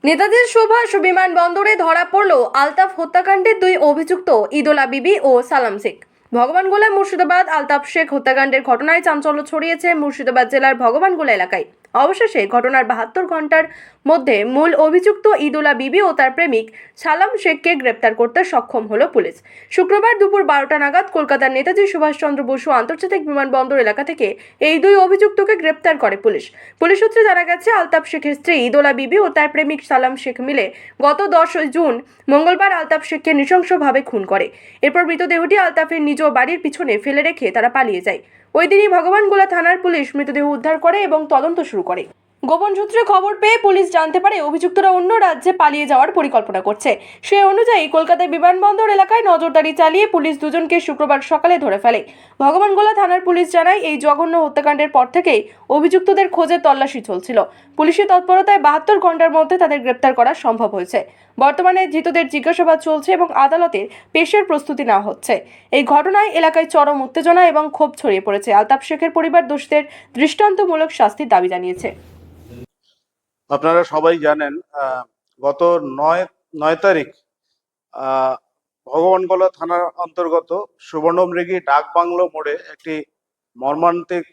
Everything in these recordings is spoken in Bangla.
নেতাজির সুভাষ বিমানবন্দরে ধরা পড়ল আলতাফ হত্যাকাণ্ডের দুই অভিযুক্ত ইদোলা বিবি ও সালাম শেখ। ভগবানগোলা মুর্শিদাবাদ আলতাফ শেখ হত্যাকাণ্ডের ঘটনায় চাঞ্চল্য ছড়িয়েছে মুর্শিদাবাদ জেলার ভগবানগোলা এলাকায়। অবশেষে ঘটনার 72 ঘন্টার মধ্যে মূল অভিযুক্ত ইদোলা বিবি ও তার প্রেমিক সালাম শেখকে গ্রেপ্তার করতে সক্ষম হলো পুলিশ। শুক্রবার দুপুর 12টা নাগাদ কলকাতার নেতাজি সুভাষচন্দ্র বসু আন্তর্জাতিক বিমানবন্দর এলাকা থেকে এই দুই অভিযুক্তকে গ্রেপ্তার করে পুলিশ। পুলিশ সূত্রে জানা গেছে, আলতাফ শেখের স্ত্রী ইদোলা বিবি ও তার প্রেমিক সালাম শেখ মিলে গত 10 জুন মঙ্গলবার আলতাফ শেখকে নৃশংসভাবে খুন করে। এরপর মৃতদেহটি আলতাফের নিজ বাড়ির পিছনে ফেলে রেখে তারা পালিয়ে যায়। ওই দিনই ভগবানগোলা থানার পুলিশ মৃতদেহ উদ্ধার করে এবং তদন্ত শুরু করে। গোপন সূত্রে খবর পেয়ে পুলিশ জানতে পারে অভিযুক্তরা অন্য রাজ্যে পালিয়ে যাওয়ার পরিকল্পনা করছে। সেই অনুযায়ী কলকাতায় বিমানবন্দর এলাকায় নজরদারি চালিয়ে পুলিশ দুজনকে শুক্রবার সকালে ধরে ফেলে। ভগবানগোলা থানার পুলিশ জানায়, এই জঘন্য হত্যাকাণ্ডের পর থেকেই অভিযুক্তদের খোঁজে তল্লাশি চলছিল। পুলিশের তৎপরতায় 72 ঘন্টার মধ্যে তাদের গ্রেপ্তার করা সম্ভব হয়েছে। বর্তমানে ধৃতদের জিজ্ঞাসাবাদ চলছে এবং আদালতের পেশের প্রস্তুতি নেওয়া হচ্ছে। এই ঘটনায় এলাকায় চরম উত্তেজনা এবং ক্ষোভ ছড়িয়ে পড়েছে। আলতাফ শেখের পরিবার দোষীদের দৃষ্টান্তমূলক শাস্তির দাবি জানিয়েছে। আপনারা সবাই জানেন, গত 9 তারিখ ভগবানগোলা থানার অন্তর্গত সুবর্ণমৃগী ডাক বাংলো মোড়ে একটি মর্মান্তিক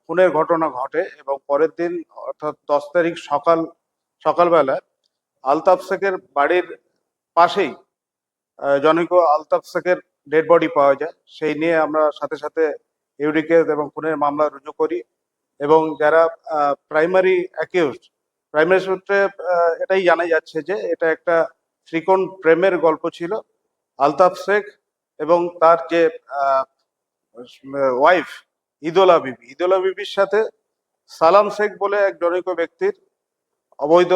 খুনের ঘটনা ঘটে এবং পরের দিন অর্থাৎ 10 তারিখ সকালবেলা আলতাফ শেখের বাড়ির পাশেই জনৈক আলতাফ শেখের ডেড বডি পাওয়া যায়। সেই নিয়ে আমরা সাথে সাথে ইউডি কেস এবং খুনের মামলা রুজু করি এবং যারা প্রাইমারি সূত্রে এটাই জানা যাচ্ছে যে এটা একটা ত্রিকোণ প্রেমের গল্প ছিল। আলতাফ শেখ এবং তার যে ওয়াইফ ইদোলা বিবির সাথে সালাম শেখ বলে এক জনৈক ব্যক্তির অবৈধ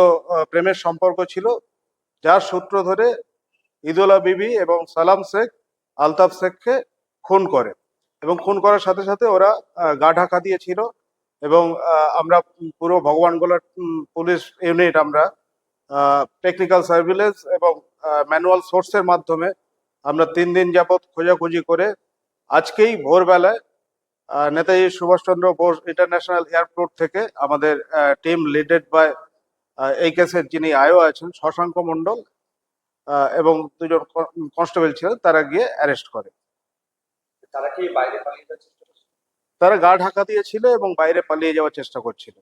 প্রেমের সম্পর্ক ছিল, যার সূত্র ধরে ইদোলা বিবি এবং সালাম শেখ আলতাফ শেখকে খুন করে এবং খুন করার সাথে সাথে ওরা গা ঢাকা দিয়েছিল। এবং আমরা পুরো ভগবানগোলার পুলিশ ইউনিট আমরা টেকনিক্যাল সার্ভিলেন্স এবং ম্যানুয়াল সোর্সের মাধ্যমে আমরা 3 দিন যাবৎ খোঁজাখুঁজি করে আজকেই ভোরবেলায় নেতাজি সুভাষচন্দ্র বোস ইন্টারন্যাশনাল এয়ারপোর্ট থেকে আমাদের টিম লিডেড বাই এই কেসের যিনি আইও আছেন শশাঙ্ক মণ্ডল এবং 2 জন কনস্টেবল ছিলেন, তারা গিয়ে অ্যারেস্ট করে। তারা কি বাইরে পালিয়ে যাচ্ছে? তারা গা ঢাকা দিয়েছিল এবং বাইরে পালিয়ে যাওয়ার চেষ্টা করছিল।